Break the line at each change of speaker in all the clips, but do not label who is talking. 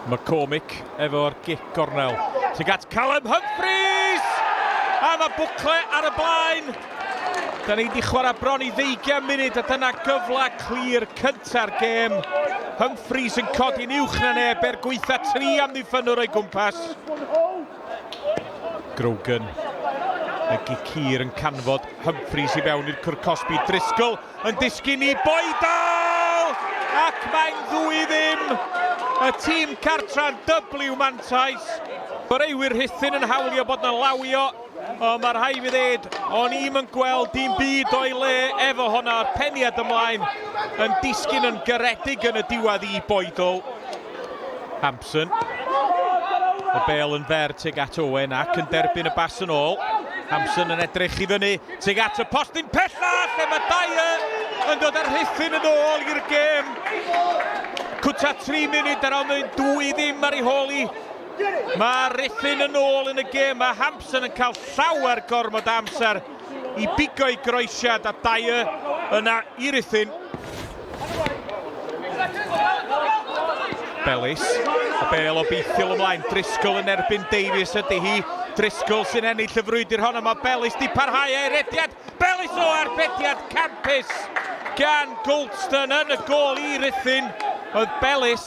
McCormick efo'r gic gornel. Tuag at Callum Humphreys! A mae Bwcle ar y blaen. Da ni wedi chwarae bron i 20 munud a dyna gyfle clir cynta'r gêm. Humphreys yn codi'n uwch na neb gweitha 3 amddiffynwr o'i gwmpas. Grogan. Y gic hir yn canfod Humphreys i fewn i'r cwr Cosby. Driscoll yn disgyn i Boedal! Ac mae'n 2-0. Y tîm cartra'n W mantais. Chwaraewyr Rhuthun yn hawlio bod na lawio. O, mae rhai fi ddweud, o'n i'm yn gweld dim byd o'i le efo hwnna'r peniad ymlaen. Yn disgyn yn garedig yn y diwedd i Boedal. Hampson. Y bel yn fer tuag at Owen ac yn derbyn y bas yn ôl. Hampson yn edrych i fyny tuag at y postyn pellach lle mae Dyer yn dod ar Rhuthun yn ôl i'r gêm. Cwta 3 munud ar ond 2-0 ar ei holi. Mae Rhuthun yn ôl yn y gêm. Mae Hampson yn cael llawer gormod amser i bigo i groesiad a Dyer yna i Rhuthun. Bellis, y bel o beithiol ymlaen, Driscoll yn erbyn Davies ydy hi. Driscoll sy'n ennill y frwydr honna, mae Bellis di parhau ei rediad. Bellis o arbediad campus gan Gouldston yn y gol i Rhuthun. Oedd Bellis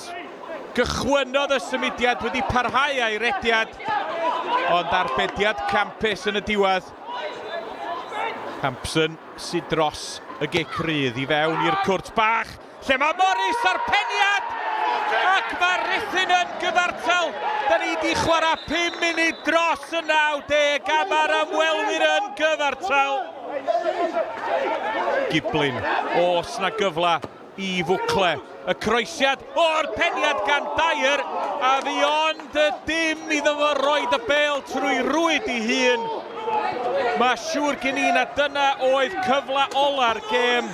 gychwynodd y symudiad wedi parhau ei rediad. Ond arbediad campus yn y diwedd. Hampson sydd dros y gic rydd i fewn i'r cwrt bach. Lle mae Morris ar peniad! Ac mae Rhuthun yn gyfartal. Da ni wedi chwarae 5 munud dros y 90 a mae'r ymwelwyr yn gyfartal. Giblin, os na gyfla i Bwcle. Y croesiad o'r peniad gan Dyer a fi ond y dim iddo fo roed y bel trwy rwyd i hun. Mae siŵr gen i na dyna oedd cyfle ola'r gêm.